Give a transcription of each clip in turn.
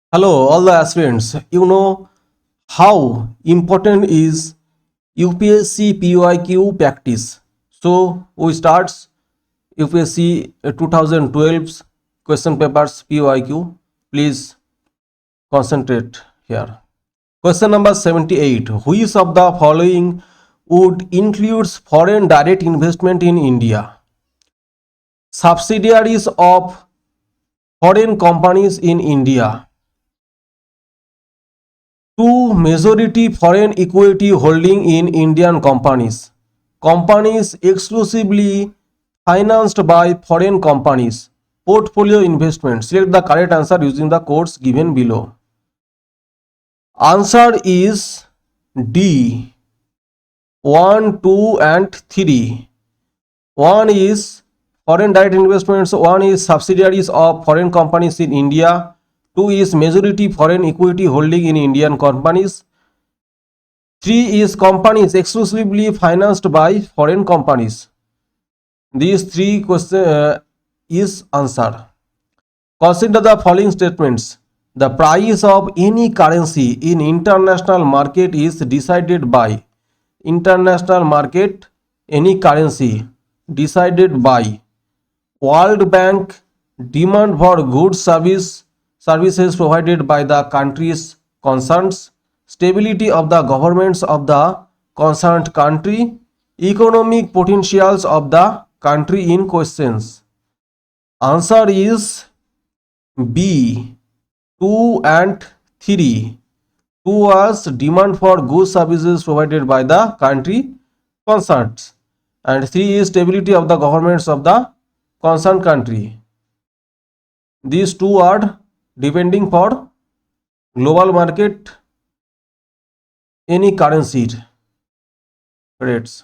Hello, all the aspirants. You know how important is UPSC PYQ practice. So we start UPSC 2012's question papers PYQ. Please concentrate here. Question number 78. Which of the following would includes foreign direct investment in India? Subsidiaries of foreign companies in India. Two majority foreign equity holding in Indian companies. Companies exclusively financed by foreign companies. Portfolio investment. Select the correct answer using the codes given below. Answer is D. 1, 2 and 3. One is foreign direct investments, one is subsidiaries of foreign companies in India, two is majority foreign equity holding in Indian companies, three is companies exclusively financed by foreign companies. These three questions is answer. Consider the following statements. The price of any currency in international market is decided by international market, any currency decided by World Bank, demand for goods services provided by the countries concerned, stability of the governments of the concerned country, economic potentials of the country in questions. Answer is B. 2 and 3. 2 was demand for goods services provided by the country concerned, and 3 is stability of the governments of the concerned country. These two are depending for global market, any currency rates.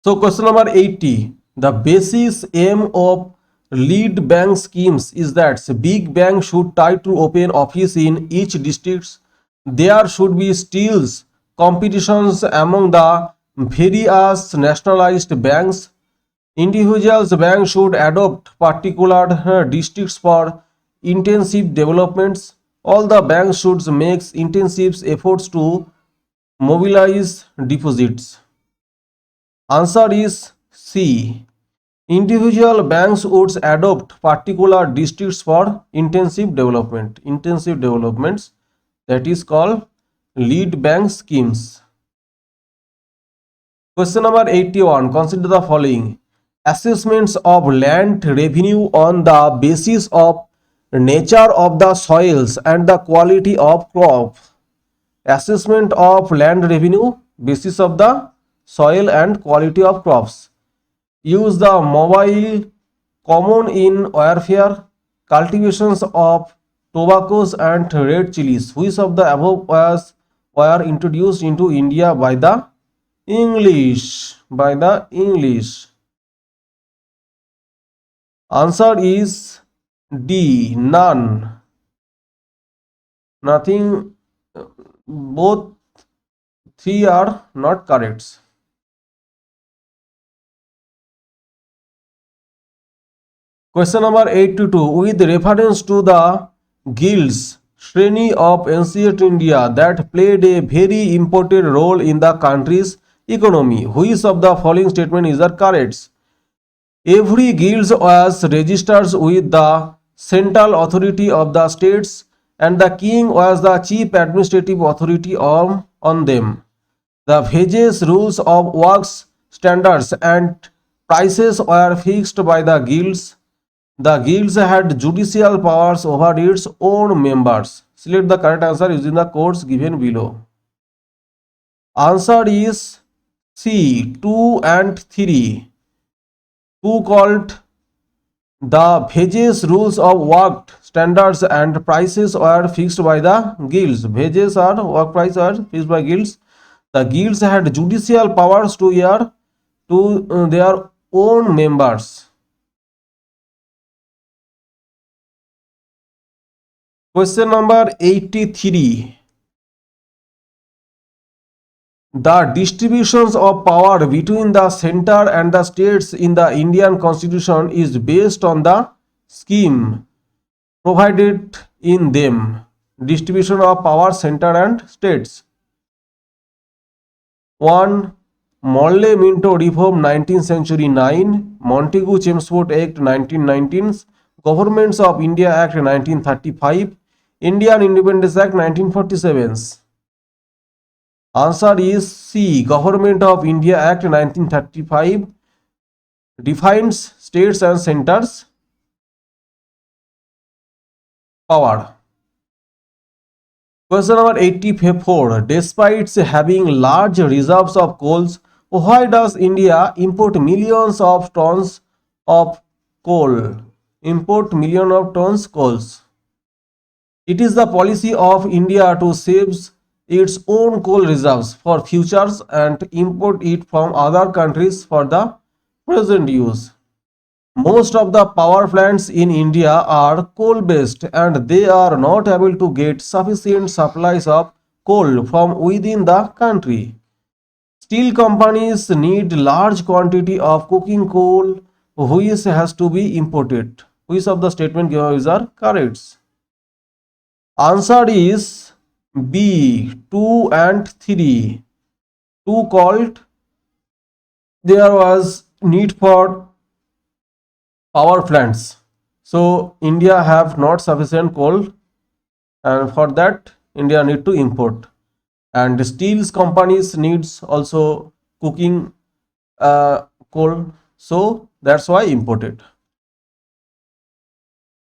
So question number 80. The basis aim of lead bank schemes is that big bank should try to open office in each districts. There should be still competitions among the various nationalized banks. Individuals banks should adopt particular districts for intensive developments. All the banks should make intensive efforts to mobilize deposits. Answer is C. Individual banks would adopt particular districts for intensive development. Intensive developments, that is called lead bank schemes. Question number 81. Consider the following. Assessments of land revenue on the basis of nature of the soils and the quality of crop. Assessment of land revenue basis of the soil and quality of crops. Use the mobile common in warfare, cultivations of tobaccos and red chilies. Which of the above were introduced into India by the English? By the English. Answer is D. None. Nothing. Both three are not correct. Question number 82. With reference to the guilds, Shreni of ancient India that played a very important role in the country's economy, which of the following statement is the correct? Every guild was registered with the central authority of the states, and the king was the chief administrative authority on them. The wages, rules of works, standards, and prices were fixed by the guilds. The guilds had judicial powers over its own members. Select the correct answer using the codes given below. Answer is C. 2 and 3. 2 called the wages, rules of work, standards, and prices were fixed by the guilds. Wages or work price are fixed by guilds. The guilds had judicial powers to their own members. Question number 83. The distributions of power between the center and the states in the Indian Constitution is based on the scheme provided in them. Distribution of power center and states. 1. Morley Minto Reform 19th century 9. Montagu Chelmsford Act 1919. Governments of India Act 1935. Indian Independence Act 1947. Answer is C. Government of India Act 1935 defines states and centers power. Question number 84. Despite having large reserves of coals, why does India import millions of tons of coal? Import millions of tons coals. It is the policy of India to save its own coal reserves for futures and import it from other countries for the present use. Most of the power plants in India are coal based and they are not able to get sufficient supplies of coal from within the country. Steel companies need large quantity of cooking coal which has to be imported. Which of the statement given is are correct? Answer is B. 2 and 3. 2 called there was need for power plants. So India have not sufficient coal and for that India need to import. And steels companies needs also cooking coal. So that's why imported.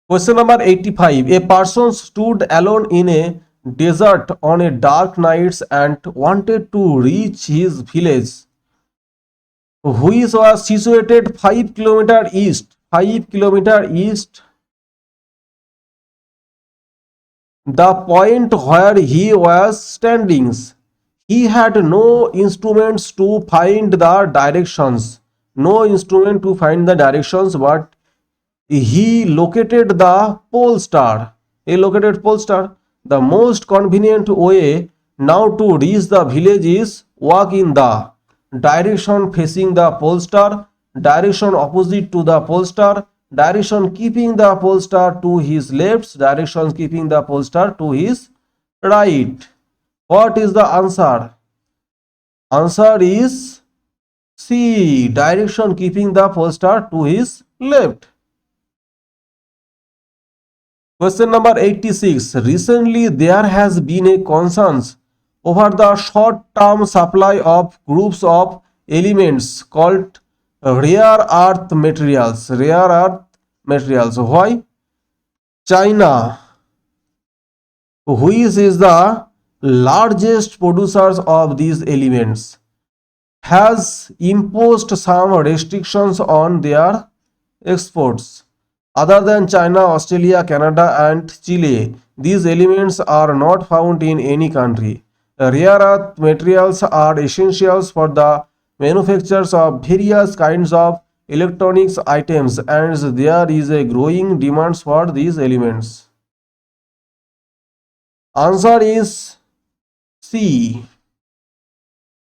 Question number 85. A person stood alone in a desert on a dark night and wanted to reach his village, which was situated 5 kilometer east. 5 kilometer east the point where he was standing. He had no instruments to find the directions. No instrument to find the directions, but he located the pole star. He located pole star. The most convenient way now to reach the village is walk in the direction facing the pole star, direction opposite to the pole star, direction keeping the pole star to his left, direction keeping the pole star to his right. What is the answer? Answer is C. Direction keeping the pole star to his left. Question number 86. Recently, there has been a concern over the short-term supply of groups of elements called rare earth materials. Rare earth materials. Why? China, which is the largest producers of these elements, has imposed some restrictions on their exports. Other than China, Australia, Canada, and Chile, these elements are not found in any country. Rare earth materials are essentials for the manufactures of various kinds of electronics items, and there is a growing demand for these elements. Answer is C.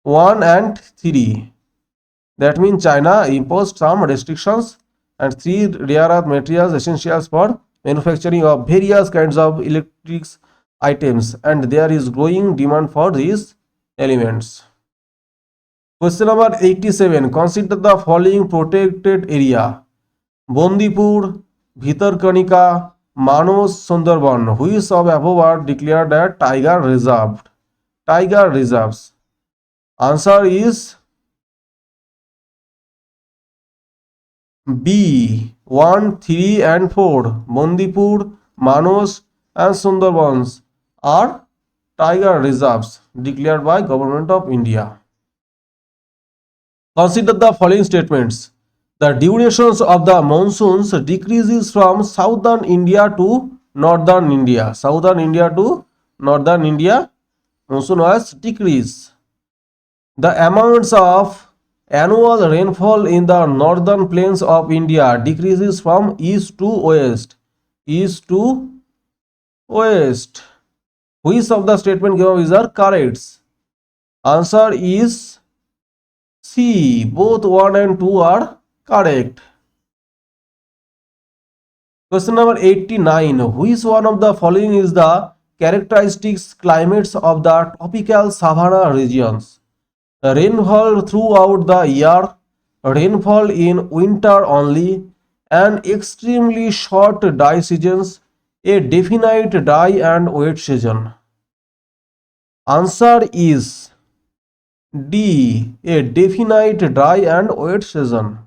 1 and 3. That means China imposed some restrictions and 3 rare earth materials essentials for manufacturing of various kinds of electronics items, and there is growing demand for these elements. Question number 87. Consider the following protected area: Bandipur, Bhitarkanika, Manos, Sundarban. Which of above are declared as tiger reserved? Tiger reserves. Answer is B. 1, 3 and 4. Bandipur, Manos and Sundarbans are tiger reserves declared by Government of India. Consider the following statements. The durations of the monsoons decreases from southern India to northern India. Southern India to northern India, monsoon was decreased. The amounts of annual rainfall in the northern plains of India decreases from east to west. East to west. Which of the statement given is are correct? Answer is C. Both 1 and 2 are correct. Question number 89. Which one of the following is the characteristics climates of the tropical savanna regions? Rainfall throughout the year, rainfall in winter only, an extremely short dry seasons, a definite dry and wet season. Answer is D. A definite dry and wet season.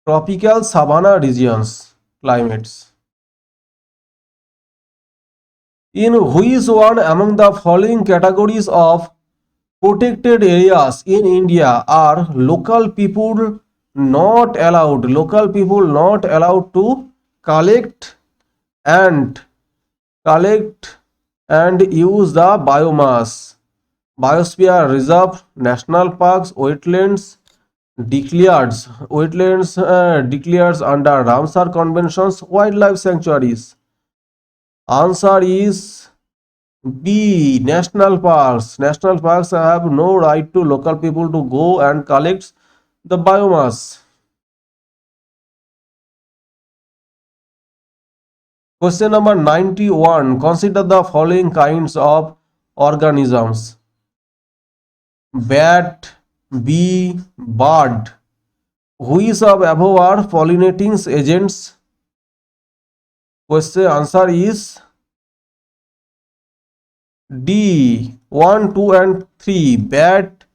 Tropical savanna regions climates. In which one among the following categories of protected areas in India are local people not allowed to collect and collect and use the biomass? Biosphere reserve, national parks, wetlands under Ramsar conventions, wildlife sanctuaries. Answer is B. National parks. National parks have no right to local people to go and collect the biomass. Question number 91. Consider the following kinds of organisms: bat, bee, bird. Which of above are pollinating agents? Question answer is D. 1, 2 and 3. Bat,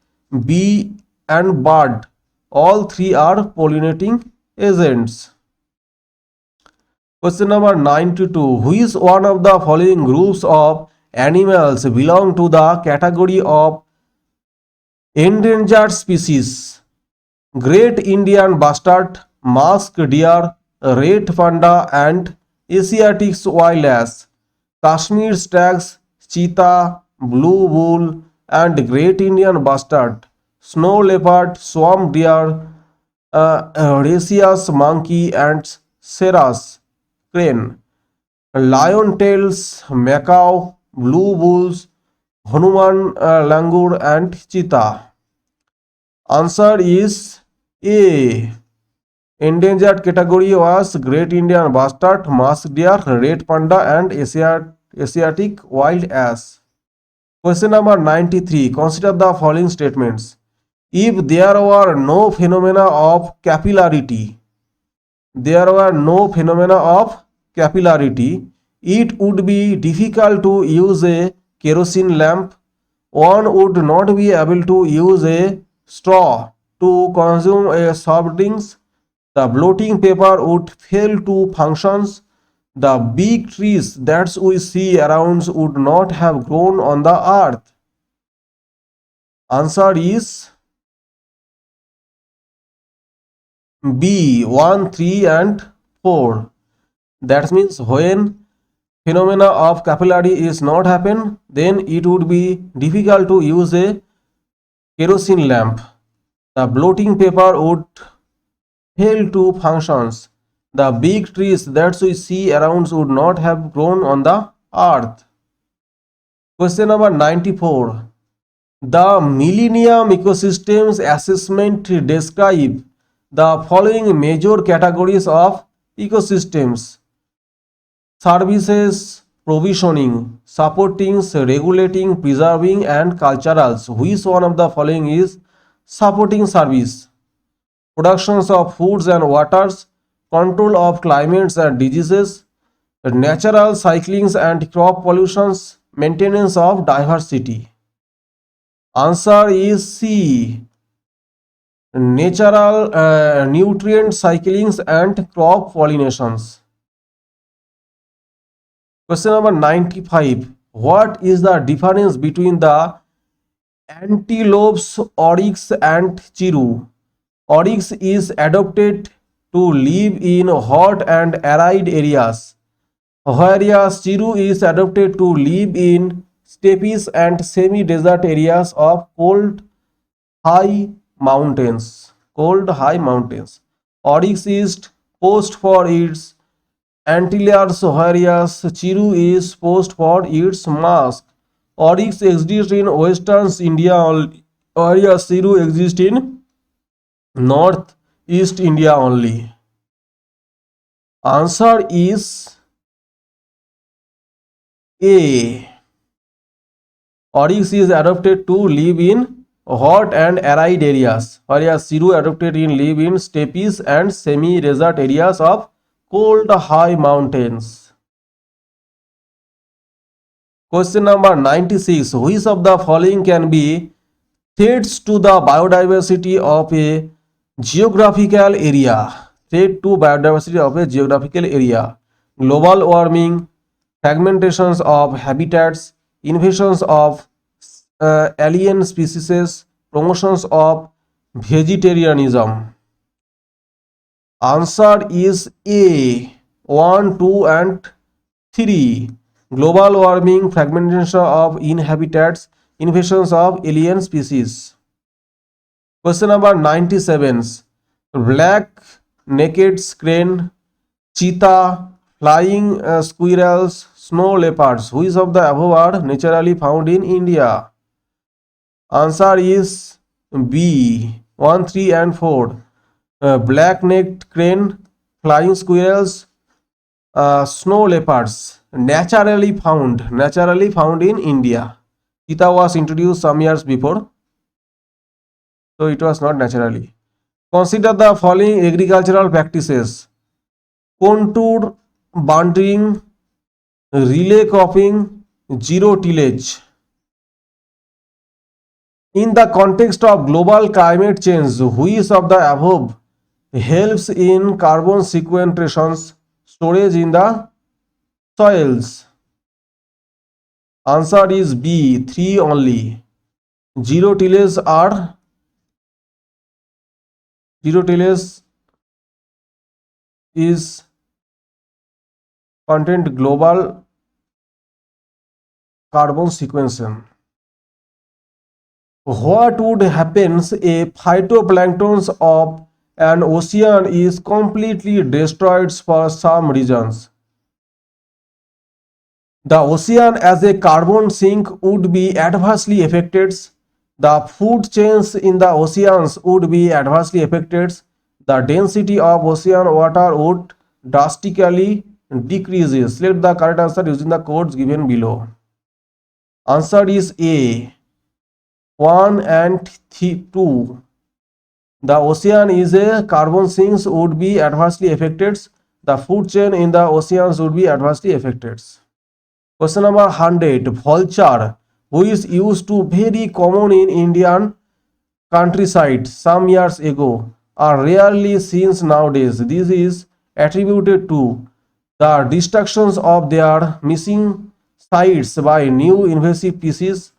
bee and bird. All three are pollinating agents. Question number 92. Which one of the following groups of animals belong to the category of endangered species? Great Indian bustard, musk deer, red panda and Asiatic wild ass, Kashmir stags, cheetah, blue bull and great Indian bustard, snow leopard, swamp deer, rhesus monkey and Ceras crane, lion tails, macaw, blue bulls, Hanuman langur and cheetah. Answer is A. Endangered category was Great Indian bustard, musk deer, red panda and Asiatic wild ass. Question number 93. Consider the following statements. If there were no phenomena of capillarity, it would be difficult to use a kerosene lamp. One would not be able to use a straw to consume a soft drinks. The blotting paper would fail to function. The big trees that we see around would not have grown on the earth. Answer is B. 1, 3 and 4. That means when phenomena of capillary is not happen, then it would be difficult to use a kerosene lamp. The blotting paper would fail to functions. The big trees that we see around would not have grown on the earth. Question number 94. The Millennium Ecosystems Assessment describe the following major categories of ecosystems: services, provisioning, supporting, regulating, preserving and culturals. Which one of the following is supporting service? Productions of foods and waters, control of climates and diseases, natural cyclings and crop pollutions, maintenance of diversity. Answer is C. Natural nutrient cyclings and crop pollinations. Question number 95. What is the difference between the antelopes oryx and chiru? Oryx is adapted to live in hot and arid areas, whereas chiru is adapted to live in steppes and semi-desert areas of high mountains. Oryx is post for its antlers, whereas chiru is post for its mask. Oryx exists in western India, whereas chiru exists in northeast India only. Answer is A. Oryx is adapted to live in hot and arid areas, whereas Siru adapted in live in steppes and semi-desert areas of cold high mountains. Question number 96. Which of the following can be threats to the biodiversity of a geographical area? Threat to biodiversity of a geographical area. Global warming, fragmentations of habitats, invasions of alien species, promotions of vegetarianism. Answer is A. 1, 2 and 3. Global warming, fragmentation of inhabitants, invasions of alien species. Question number 97. Black naked crane, cheetah, flying squirrels, snow leopards. Which of the above are naturally found in India? Answer is B. 1, 3 and 4. Black-necked crane, flying squirrels, snow leopards naturally found in India. Cheetah was introduced some years before, so it was not naturally. Consider the following agricultural practices: contour bunting, relay cropping, zero tillage. In the context of global climate change, which of the above helps in carbon sequestration storage in the soils? Answer is B. 3 only. Zero tillage is content global carbon sequestration. What would happen if phytoplankton of an ocean is completely destroyed for some regions? The ocean as a carbon sink would be adversely affected. The food chains in the oceans would be adversely affected. The density of ocean water would drastically decrease. Select the correct answer using the codes given below. Answer is A. 1 and 2. The ocean is a carbon sinks would be adversely affected. The food chain in the oceans would be adversely affected. Question number 100. Vulture, who is used to very common in Indian countryside some years ago, are rarely seen nowadays. This is attributed to the destructions of their missing sites by new invasive species,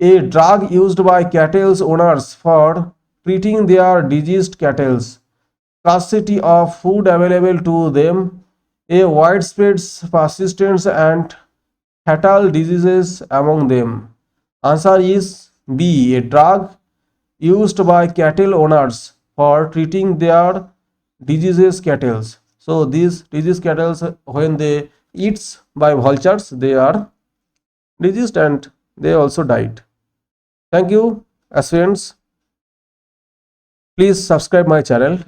a drug used by cattle owners for treating their diseased cattle, scarcity of food available to them, a widespread persistence and fatal diseases among them. Answer is B. A drug used by cattle owners for treating their diseased cattle. So these diseased cattle, when they eats by vultures, they are diseased and they also died. Thank you, aspirants. Please subscribe my channel.